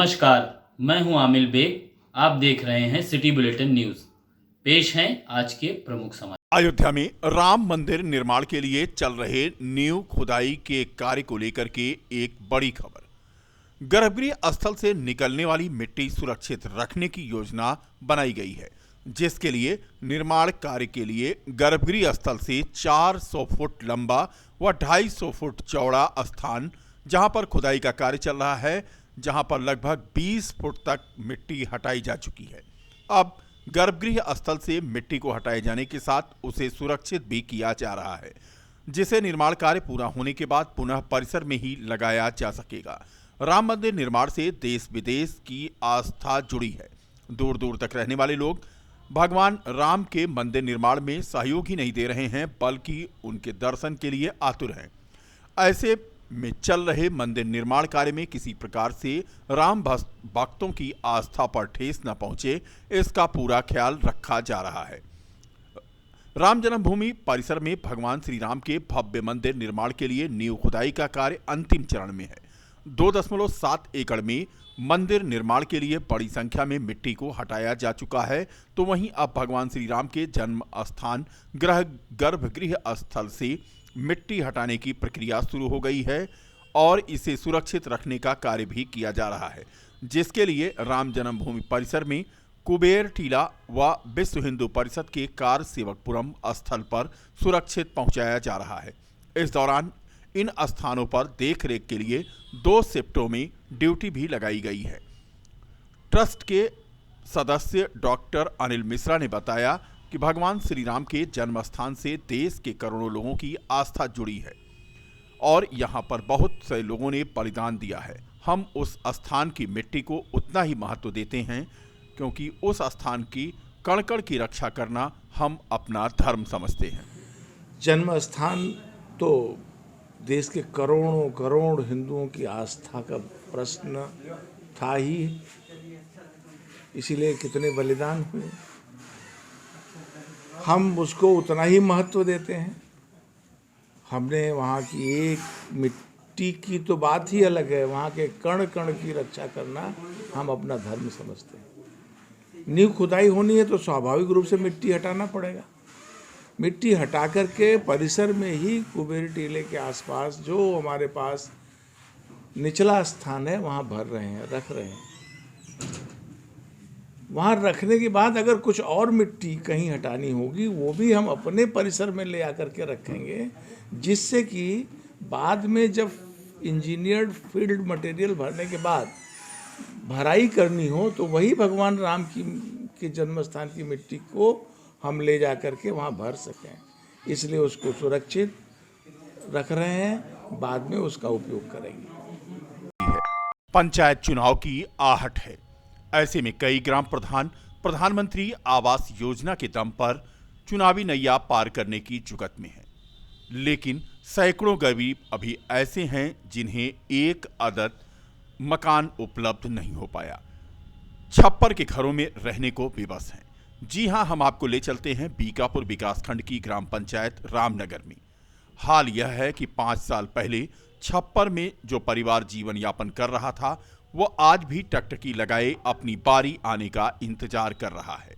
नमस्कार, मैं हूं आमिर बेग। आप देख रहे हैं सिटी बुलेटिन न्यूज। पेश हैं आज के प्रमुख समाचार। अयोध्या में राम मंदिर निर्माण के लिए चल रहे नींव खुदाई के कार्य को लेकर के एक बड़ी खबर। गर्भगृह स्थल से निकलने वाली मिट्टी सुरक्षित रखने की योजना बनाई गई है, जिसके लिए निर्माण कार्य के लिए गर्भगृह स्थल से 400 फुट लंबा व 250 फुट चौड़ा स्थान, जहां पर खुदाई का कार्य चल रहा है, जहां पर लगभग 20 फुट तक मिट्टी हटाई जा चुकी है। अब गर्भगृह स्थल से मिट्टी को हटाए जाने के साथ उसे सुरक्षित भी किया जा रहा है, जिसे निर्माण कार्य पूरा होने के बाद पुनः परिसर में ही लगाया जा सकेगा। राम मंदिर निर्माण से देश विदेश की आस्था जुड़ी है। दूर दूर तक रहने वाले लोग भगवान राम के मंदिर निर्माण में सहयोग ही नहीं दे रहे हैं, बल्कि उनके दर्शन के लिए आतुर हैं। ऐसे में चल रहे मंदिर निर्माण कार्य में किसी प्रकार से राम भक्तों की आस्था पर ठेस न पहुंचे, इसका पूरा ख्याल रखा जा रहा है। राम जन्मभूमि परिसर में भगवान श्री राम के भव्य मंदिर निर्माण के लिए नींव खुदाई का कार्य अंतिम चरण में है। 2.7 एकड़ में मंदिर निर्माण के लिए बड़ी संख्या में मिट्टी को हटाया जा चुका है, तो वहीं अब भगवान श्री राम के जन्म स्थान गर्भगृह स्थल से मिट्टी हटाने की प्रक्रिया शुरू हो गई है और इसे सुरक्षित रखने का कार्य भी किया जा रहा है, जिसके लिए राम जन्मभूमि परिसर में कुबेर टीला व विश्व हिंदू परिषद के कार सेवकपुरम स्थल पर सुरक्षित पहुंचाया जा रहा है। इस दौरान इन स्थानों पर देखरेख के लिए 2 शिफ्टों में ड्यूटी भी लगाई गई है। ट्रस्ट के सदस्य डॉक्टर अनिल मिश्रा ने बताया कि भगवान श्री राम के जन्म स्थान से देश के करोड़ों लोगों की आस्था जुड़ी है और यहाँ पर बहुत से लोगों ने बलिदान दिया है। हम उस स्थान की मिट्टी को उतना ही महत्व देते हैं, क्योंकि उस स्थान की कण कण की रक्षा करना हम अपना धर्म समझते हैं। जन्म स्थान तो देश के करोड़ों करोड़ हिंदुओं की आस्था का प्रश्न था ही, इसीलिए कितने बलिदान हुए, हम उसको उतना ही महत्व देते हैं। हमने वहाँ की एक मिट्टी की तो बात ही अलग है, वहाँ के कण कण की रक्षा करना हम अपना धर्म समझते हैं। नींव खुदाई होनी है तो स्वाभाविक रूप से मिट्टी हटाना पड़ेगा। मिट्टी हटा करके परिसर में ही कुबेर टीले के आसपास जो हमारे पास निचला स्थान है वहाँ भर रहे हैं, रख रहे हैं। वहाँ रखने के बाद अगर कुछ और मिट्टी कहीं हटानी होगी, वो भी हम अपने परिसर में ले आकर के रखेंगे, जिससे कि बाद में जब इंजीनियर्ड फील्ड मटेरियल भरने के बाद भराई करनी हो तो वही भगवान राम के जन्म स्थान की मिट्टी को हम ले जा करके वहाँ भर सकें। इसलिए उसको सुरक्षित रख रहे हैं, बाद में उसका उपयोग करेंगे। पंचायत चुनाव की आहट है। ऐसे में कई ग्राम प्रधान प्रधानमंत्री आवास योजना के दम पर चुनावी नैया पार करने की जुगत में हैं, लेकिन सैकड़ों गरीब अभी ऐसे हैं जिन्हें एक अदद मकान उपलब्ध नहीं हो पाया, छप्पर के घरों में रहने को विवश हैं। जी हां, हम आपको ले चलते हैं बीकापुर विकासखंड की ग्राम पंचायत रामनगर में। हाल यह है कि 5 साल पहले छप्पर में जो परिवार जीवन यापन कर रहा था, वो आज भी टकटकी लगाए अपनी बारी आने का इंतजार कर रहा है,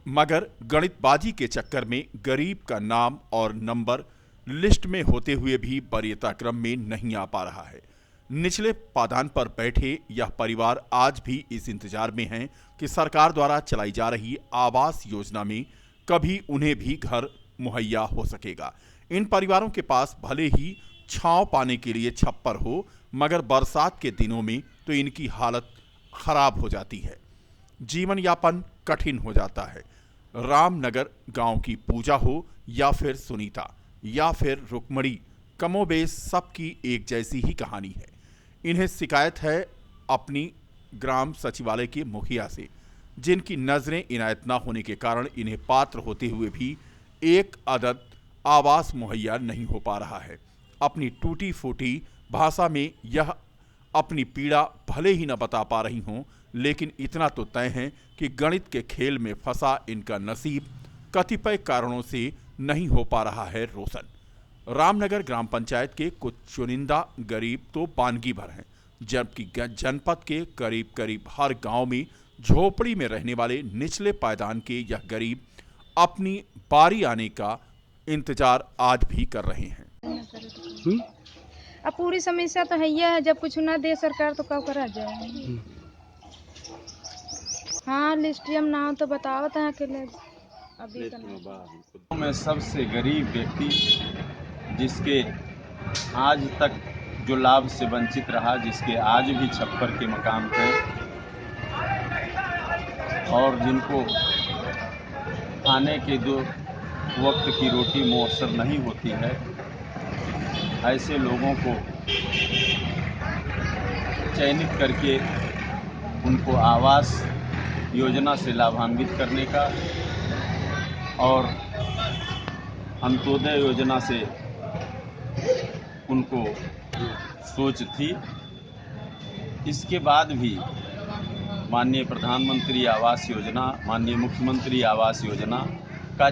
मगर गणितबाजी के चक्कर में गरीब का नाम और नंबर लिस्ट में होते हुए भी वरीयता क्रम में नहीं आ पा रहा है। निचले पादान पर बैठे यह परिवार आज भी इस इंतजार में है कि सरकार द्वारा चलाई जा रही आवास योजना में कभी उन्हें भी घर मुहैया हो सकेगा। इन परिवारों के पास भले ही छांव पाने के लिए छप्पर हो, मगर बरसात के दिनों में तो इनकी हालत खराब हो जाती है, जीवन यापन कठिन हो जाता है। रामनगर गांव की पूजा हो या फिर सुनीता या फिर रुक्मणी, कमोबेश सबकी एक जैसी ही कहानी है। इन्हें शिकायत है अपनी ग्राम सचिवालय के मुखिया से, जिनकी नजरें इनायत न होने के कारण इन्हें पात्र होते हुए भी एक अदद आवास मुहैया नहीं हो पा रहा है। अपनी टूटी फूटी भाषा में यह अपनी पीड़ा भले ही न बता पा रही हों, लेकिन इतना तो तय है कि गणित के खेल में फंसा इनका नसीब कतिपय कारणों से नहीं हो पा रहा है रोशन। रामनगर ग्राम पंचायत के कुछ चुनिंदा गरीब तो बानगी भर हैं, जबकि जनपद के करीब करीब हर गांव में झोपड़ी में रहने वाले निचले पायदान के यह गरीब अपनी बारी आने का इंतजार आज भी कर रहे हैं। अब पूरी समस्या तो है ही है, जब कुछ ना दे सरकार तो कब करा जाए। हाँ लिस्टियम ना हो तो बताओ तो अकेले अभी का मैं सबसे गरीब व्यक्ति जिसके आज तक जो लाभ से वंचित रहा, जिसके आज भी छप्पर के मकान थे और जिनको खाने के दो वक्त की रोटी मुयस्सर नहीं होती है, ऐसे लोगों को चयनित करके उनको आवास योजना से लाभान्वित करने का और अंत्योदय योजना से उनको सोच थी। इसके बाद भी माननीय प्रधानमंत्री आवास योजना, माननीय मुख्यमंत्री आवास योजना का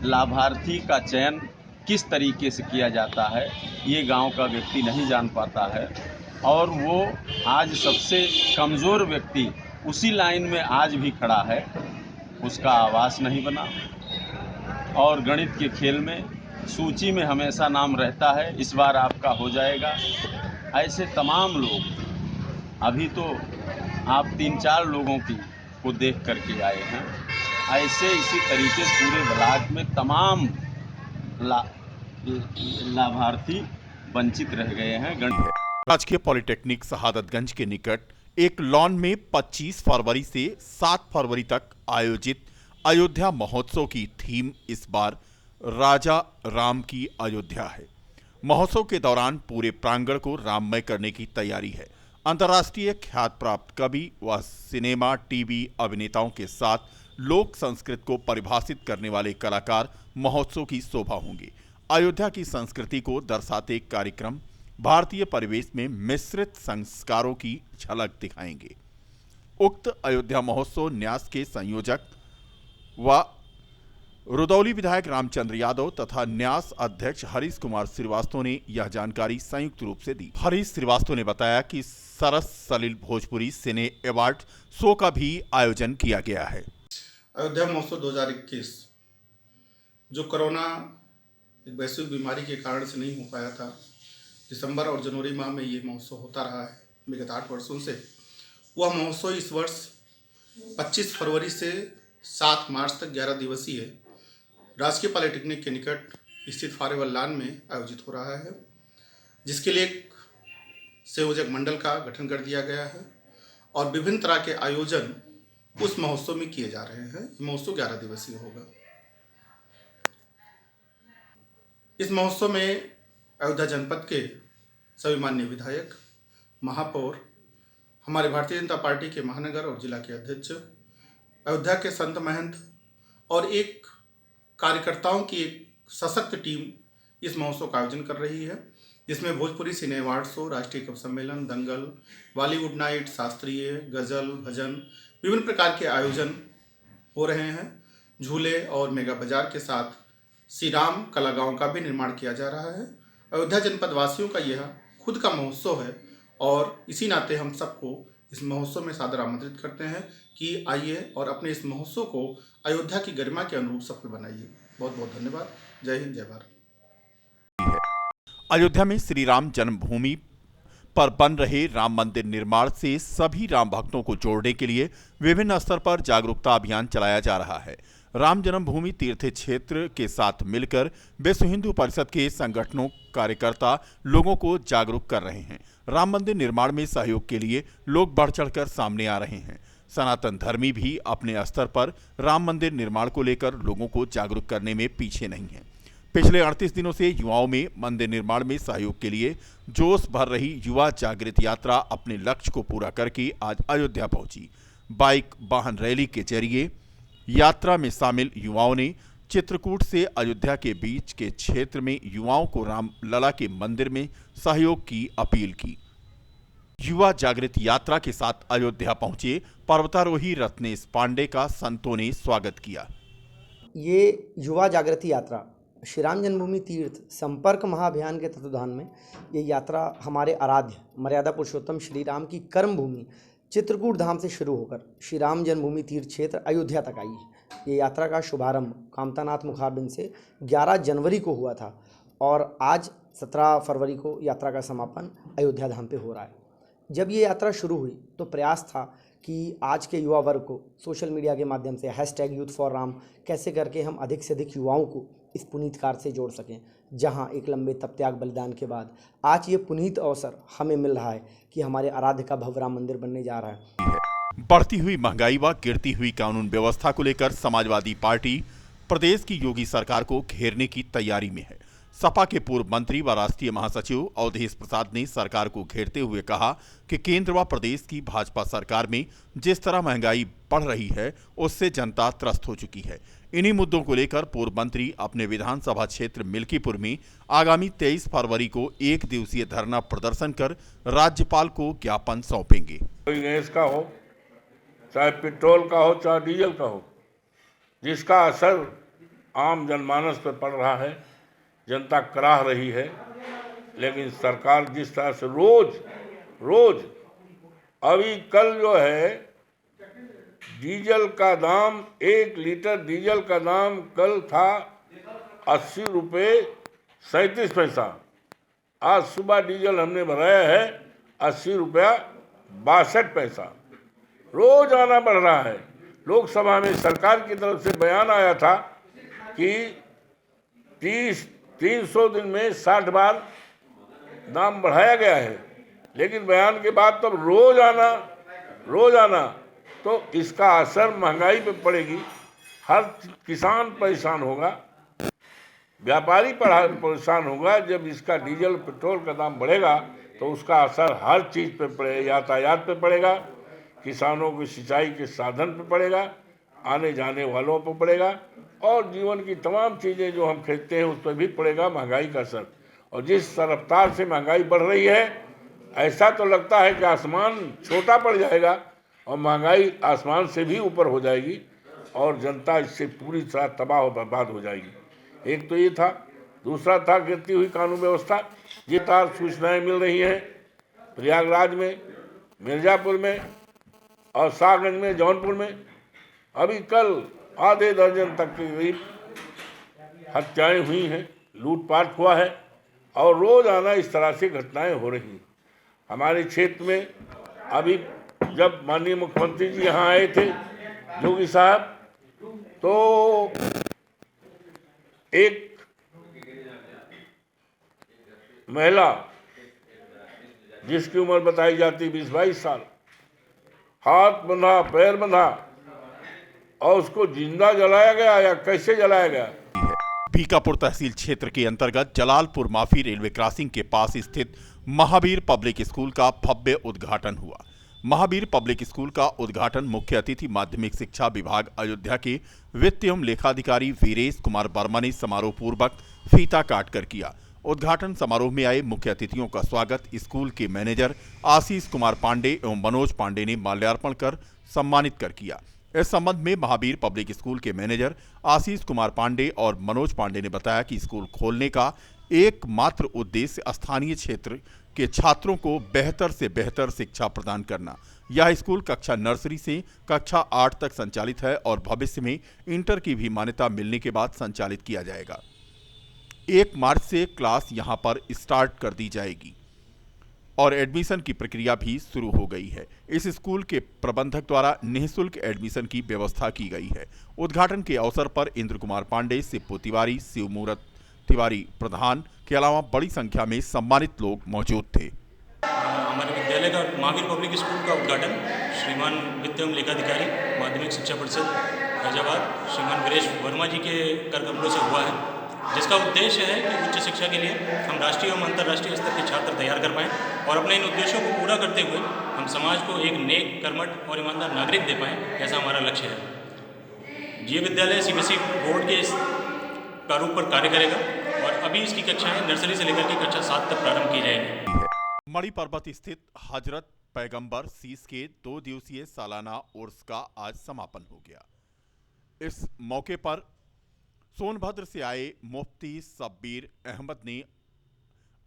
लाभार्थी का चयन किस तरीके से किया जाता है ये गांव का व्यक्ति नहीं जान पाता है और वो आज सबसे कमज़ोर व्यक्ति उसी लाइन में आज भी खड़ा है, उसका आवास नहीं बना और गणित के खेल में सूची में हमेशा नाम रहता है, इस बार आपका हो जाएगा। ऐसे तमाम लोग, अभी तो आप 3-4 लोगों को देख करके आए हैं, ऐसे इसी तरीके से पूरे ब्लॉक में तमाम लाभार्थी वंचित रह गए हैं। राजकीय पॉलिटेक्निक शहादतगंज के निकट एक लॉन में 25 फरवरी से 7 फरवरी तक आयोजित अयोध्या महोत्सव की थीम इस बार राजा राम की अयोध्या है। महोत्सव के दौरान पूरे प्रांगण को राममय करने की तैयारी है। अंतर्राष्ट्रीय ख्यात प्राप्त कवि व सिनेमा टीवी अभिनेताओं के साथ लोक संस्कृति को परिभाषित करने वाले कलाकार महोत्सव की शोभा होंगे। अयोध्या की संस्कृति को दर्शाते कार्यक्रम भारतीय परिवेश में मिश्रित संस्कारों की झलक दिखाएंगे। उक्त अयोध्या महोत्सव न्यास के संयोजक व रुदौली विधायक रामचंद्र यादव तथा न्यास अध्यक्ष हरीश कुमार श्रीवास्तव ने यह जानकारी संयुक्त रूप से दी। हरीश श्रीवास्तव ने बताया कि सरस सलील भोजपुरी सिने अवार्ड शो का भी आयोजन किया गया है। अयोध्या महोत्सव 2021 जो कोरोना एक वैश्विक बीमारी के कारण से नहीं हो पाया था, दिसंबर और जनवरी माह में ये महोत्सव होता रहा है विगत 8 वर्षों से। वह महोत्सव इस वर्ष 25 फरवरी से 7 मार्च तक 11 दिवसीय राजकीय पॉलिटेक्निक के निकट स्थित फारेवल लॉन में आयोजित हो रहा है, जिसके लिए एक संयोजक मंडल का गठन कर दिया गया है और विभिन्न तरह के आयोजन उस महोत्सव में किए जा रहे हैं। महोत्सव 11 दिवसीय होगा। इस महोत्सव में अयोध्या जनपद के सभी माननीय विधायक, महापौर, हमारे भारतीय जनता पार्टी के महानगर और जिला के अध्यक्ष, अयोध्या के संत महंत और एक कार्यकर्ताओं की एक सशक्त टीम इस महोत्सव का आयोजन कर रही है, जिसमें भोजपुरी सिने अवार्ड शो, राष्ट्रीय कवि सम्मेलन, दंगल, बॉलीवुड नाइट, शास्त्रीय, गज़ल, भजन, विभिन्न प्रकार के आयोजन हो रहे हैं। झूले और मेगा बाजार के साथ श्री राम कला गाँव का भी निर्माण किया जा रहा है। अयोध्या जनपद वासियों का यह खुद का महोत्सव है और इसी नाते हम सबको इस महोत्सव में सादर आमंत्रित करते हैं कि आइए और अपने इस महोत्सव को अयोध्या की गरिमा के अनुरूप सफल बनाइए। बहुत बहुत धन्यवाद। जय हिंद, जय भारत। अयोध्या में श्री राम जन्मभूमि पर बन रहे राम मंदिर निर्माण से सभी राम भक्तों को जोड़ने के लिए विभिन्न स्तर पर जागरूकता अभियान चलाया जा रहा है। राम जन्मभूमि तीर्थ क्षेत्र के साथ मिलकर विश्व हिंदू परिषद के संगठनों कार्यकर्ता लोगों को जागरूक कर रहे हैं। राम मंदिर निर्माण में सहयोग के लिए लोग बढ़ चढ़कर सामने आ रहे हैं। सनातन धर्मी भी अपने स्तर पर राम मंदिर निर्माण को लेकर लोगों को जागरूक करने में पीछे नहीं है। पिछले 38 दिनों से युवाओं में मंदिर निर्माण में सहयोग के लिए जोश भर रही युवा जागृत यात्रा अपने लक्ष्य को पूरा करके आज अयोध्या पहुंची। बाइक वाहन रैली के जरिए यात्रा में शामिल युवाओं ने चित्रकूट से अयोध्या के बीच के क्षेत्र में युवाओं को राम लला के मंदिर में सहयोग की अपील की। युवा जागृत यात्रा के साथ अयोध्या पहुंचे पर्वतारोही रत्नेश पांडे का संतों ने स्वागत किया। ये युवा जागृति यात्रा श्री राम जन्मभूमि तीर्थ संपर्क महाअभियान के तत्वाधान में ये यात्रा हमारे आराध्य मर्यादा पुरुषोत्तम श्री राम की कर्म भूमि चित्रकूट धाम से शुरू होकर श्री राम जन्मभूमि तीर्थ क्षेत्र अयोध्या तक आई है। ये यात्रा का शुभारंभ कामतानाथ मुखारबिंद से 11 जनवरी को हुआ था और आज 17 फरवरी को यात्रा का समापन अयोध्या धाम पे हो रहा है। जब ये यात्रा शुरू हुई तो प्रयास था कि आज के युवा वर्ग को सोशल मीडिया के माध्यम से #YouthForRam कैसे करके हम अधिक से अधिक युवाओं को इस पुनीत कार्य से जोड़ सकें, जहां एक लंबे तप त्याग बलिदान के बाद आज ये पुनीत अवसर हमें मिल रहा है कि हमारे आराध्य का भव्य राम मंदिर बनने जा रहा है। बढ़ती हुई महंगाई व गिरती हुई कानून व्यवस्था को लेकर समाजवादी पार्टी प्रदेश की योगी सरकार को घेरने की तैयारी में है। सपा के पूर्व मंत्री व राष्ट्रीय महासचिव अवधेश प्रसाद ने सरकार को घेरते हुए कहा कि केंद्र व प्रदेश की भाजपा सरकार में जिस तरह महंगाई बढ़ रही है उससे जनता त्रस्त हो चुकी है। इन्हीं मुद्दों को लेकर पूर्व मंत्री अपने विधानसभा क्षेत्र मिल्कीपुर में आगामी 23 फरवरी को 1 दिवसीय धरना प्रदर्शन कर राज्यपाल को ज्ञापन सौंपेंगे। गैस का हो, चाहे पेट्रोल का हो, चाहे डीजल का हो, जिसका असर आम जनमानस पर पड़ रहा है, जनता कराह रही है। लेकिन सरकार जिस तरह से रोज अभी कल जो है डीजल का दाम 1 लीटर डीजल का दाम कल था 80 रुपये 37 पैसा। आज सुबह डीजल हमने भराया है 80 रुपया 62 पैसा। रोज आना बढ़ रहा है। लोकसभा में सरकार की तरफ से बयान आया था कि 300 दिन में 60 बार दाम बढ़ाया गया है, लेकिन बयान के बाद तो रोज आना तो इसका असर महंगाई पे पड़ेगी। हर किसान परेशान होगा, व्यापारी परेशान होगा। जब इसका डीजल पेट्रोल का दाम बढ़ेगा तो उसका असर हर चीज़ पे पड़ेगा, यातायात पे पड़ेगा, किसानों की सिंचाई के साधन पे पड़ेगा, आने जाने वालों पर पड़ेगा और जीवन की तमाम चीज़ें जो हम खरीदते हैं उस पर भी पड़ेगा महंगाई का असर। और जिस रफ्तार से महंगाई बढ़ रही है, ऐसा तो लगता है कि आसमान छोटा पड़ जाएगा और महंगाई आसमान से भी ऊपर हो जाएगी और जनता इससे पूरी तरह तबाह और बर्बाद हो जाएगी। एक तो ये था। दूसरा था गिरती हुई कानून व्यवस्था। ये तार सूचनाएँ मिल रही हैं प्रयागराज में, मिर्ज़ापुर में और शाहगंज में, जौनपुर में अभी कल आधे दर्जन तक के करीब हत्याएं हुई हैं, लूटपाट हुआ है और रोज़ाना इस तरह से घटनाएं हो रही हैं। हमारे क्षेत्र में अभी जब माननीय मुख्यमंत्री जी यहाँ आए थे योगी साहब, तो एक महिला जिसकी उम्र बताई जाती 20-22 साल, हाथ बंधा पैर बंधा और उसको जिंदा जलाया गया या कैसे जलाया गया। बीकापुर तहसील क्षेत्र के अंतर्गत जलालपुर माफी रेलवे क्रॉसिंग के पास स्थित महावीर पब्लिक स्कूल का भव्य उद्घाटन हुआ। महावीर पब्लिक स्कूल का उद्घाटन मुख्य अतिथि माध्यमिक शिक्षा विभाग अयोध्या के वित्त एवं लेखाधिकारी वीरेश कुमार वर्मा ने समारोह पूर्वक फीता काटकर किया। उद्घाटन समारोह में आए मुख्य अतिथियों का स्वागत स्कूल के मैनेजर आशीष कुमार पांडे एवं मनोज पांडे ने माल्यार्पण कर सम्मानित कर किया। इस संबंध में महावीर पब्लिक स्कूल के मैनेजर आशीष कुमार पांडे और मनोज पांडे ने बताया कि स्कूल खोलने का एकमात्र उद्देश्य स्थानीय क्षेत्र के छात्रों को बेहतर से बेहतर शिक्षा प्रदान करना। यह स्कूल कक्षा नर्सरी से कक्षा 8 तक संचालित है और भविष्य में इंटर की भी मान्यता मिलने के बाद संचालित किया जाएगा। 1 मार्च से क्लास यहां पर स्टार्ट कर दी जाएगी और एडमिशन की प्रक्रिया भी शुरू हो गई है। इस स्कूल के प्रबंधक द्वारा निःशुल्क एडमिशन की व्यवस्था की गई है। उद्घाटन के अवसर पर इंद्र कुमार पांडे, शिवपू तिवारी, शिवमूरत तिवारी प्रधान के अलावा बड़ी संख्या में सम्मानित लोग मौजूद थे। हमारे विद्यालय का महावीर पब्लिक स्कूल का उद्घाटन श्रीमान वित्त एवं लेखाधिकारी माध्यमिक शिक्षा परिषद फैजाबाद श्रीमान वीरेश वर्मा जी के कर कमलों से हुआ है, जिसका उद्देश्य है कि उच्च शिक्षा के लिए हम राष्ट्रीय एवं अंतर्राष्ट्रीय स्तर के छात्र तैयार कर पाएँ और अपने इन उद्देश्यों को पूरा करते हुए हम समाज को एक नेक, कर्मठ और ईमानदार नागरिक दे पाएँ, ऐसा हमारा लक्ष्य है। ये विद्यालय CBSE बोर्ड के प्रारूप पर कार्य करेगा और अभी इसकी कक्षाएं नर्सरी से लेकर के कक्षा 7 तक प्रारंभ की जाएंगी। मणि पर्वत स्थित हजरत पैगंबर सीस के 2 दिवसीय सालाना उर्स का आज समापन हो गया। इस मौके पर सोनभद्र से आए मुफ्ती शब्बीर अहमद ने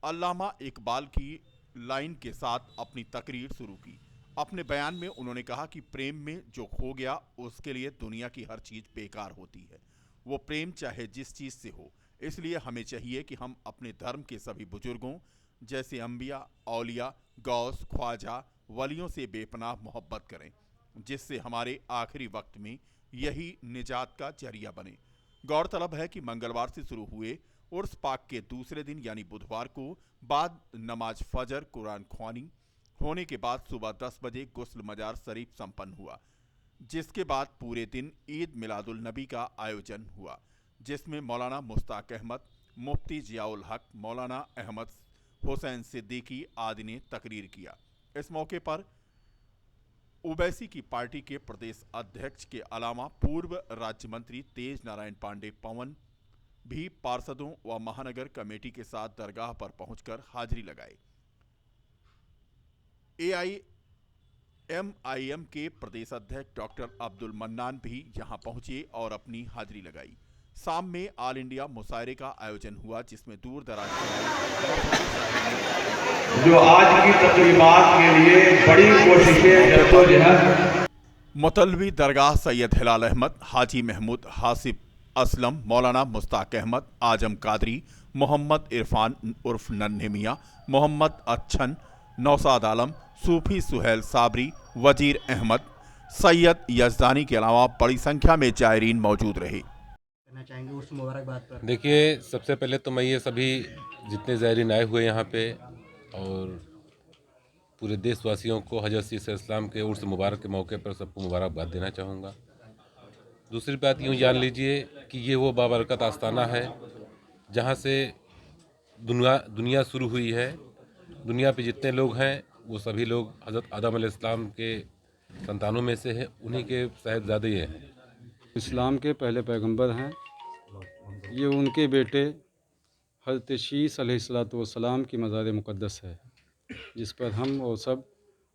अल्लामा इकबाल की लाइन के साथ अपनी तकरीर शुरू की। अपने बयान में उन्होंने कहा कि प्रेम में जो खो गया उसके लिए दुनिया की हर चीज़ बेकार होती है, वो प्रेम चाहे जिस चीज़ से हो। इसलिए हमें चाहिए कि हम अपने धर्म के सभी बुजुर्गों जैसे अंबिया, औलिया, गौस, ख्वाजा, वलियों से बेपनाह मोहब्बत करें, जिससे हमारे आखिरी वक्त में यही निजात का जरिया बने। गौरतलब है कि मंगलवार से शुरू हुए उर्स पाक के दूसरे दिन यानी बुधवार को बाद नमाज फजर कुरान ख्वानी होने के बाद सुबह 10 बजे गुस्ल मजार शरीफ संपन्न हुआ, जिसके बाद पूरे दिन ईद मिलादुल नबी का आयोजन हुआ, जिसमें मौलाना मुश्ताक अहमद, मुफ्ती जियाउल हक, मौलाना अहमद हुसैन सिद्दीकी आदि ने तकरीर किया। इस मौके पर ओवैसी की पार्टी के प्रदेश अध्यक्ष के अलावा पूर्व राज्य मंत्री तेज नारायण पांडे पवन भी पार्षदों व महानगर कमेटी के साथ दरगाह पर पहुंचकर हाजिरी लगाई। AIMIM के प्रदेश अध्यक्ष डॉक्टर अब्दुल मन्नान भी यहां पहुंचे और अपनी हाजिरी लगाई। शाम में ऑल इंडिया मुशायरे का आयोजन हुआ, जिसमें दूर दराज जो आज की तकरीबात के लिए बड़ी कोशिशें जद्दोजहद मुतलवी दरगाह सैयद हिलाल अहमद, हाजी महमूद हासिब असलम, मौलाना मुश्ताक अहमद, आजम कादरी, मोहम्मद इरफान उर्फ नन्हे मियाँ, मोहम्मद अच्छन, नौसाद आलम, सूफी सुहेल साबरी, वजीर अहमद, सैयद यजदानी के अलावा बड़ी संख्या में जायरीन मौजूद रहे। देखिए, सबसे पहले तो मैं ये सभी जितने ज़ायरीन आए हुए यहाँ पे और पूरे देशवासियों को हज़रत सीस इस्लाम के उर्स मुबारक के मौके पर सबको मुबारकबाद देना चाहूँगा। दूसरी बात यूँ जान लीजिए कि ये वो बाबरकत आस्ताना है जहाँ से दुनिया शुरू हुई है। दुनिया पे जितने लोग हैं वो सभी लोग हज़रत आदम अलैहिस्सलाम के संतानों में से हैं, उन्हीं के साहिबजादे ये हैं। इस्लाम के पहले पैगंबर हैं। ये उनके बेटे हज़रत शीस अलैहिस्सलाम की मज़ार मुक़द्दस है, जिस पर हम और सब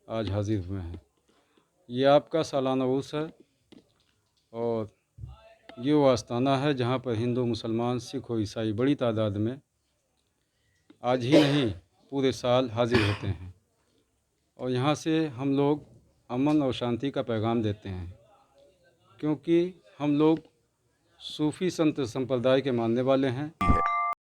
आज हाजिर हुए हैं। ये आपका सालाना उर्स है और ये वो आस्थाना है जहाँ पर हिंदू, मुसलमान, सिख और ईसाई बड़ी तादाद में आज ही नहीं पूरे साल हाजिर होते हैं और यहाँ से हम लोग अमन और शांति का पैगाम देते हैं, क्योंकि हम लोग सूफ़ी संत संप्रदाय के मानने वाले हैं।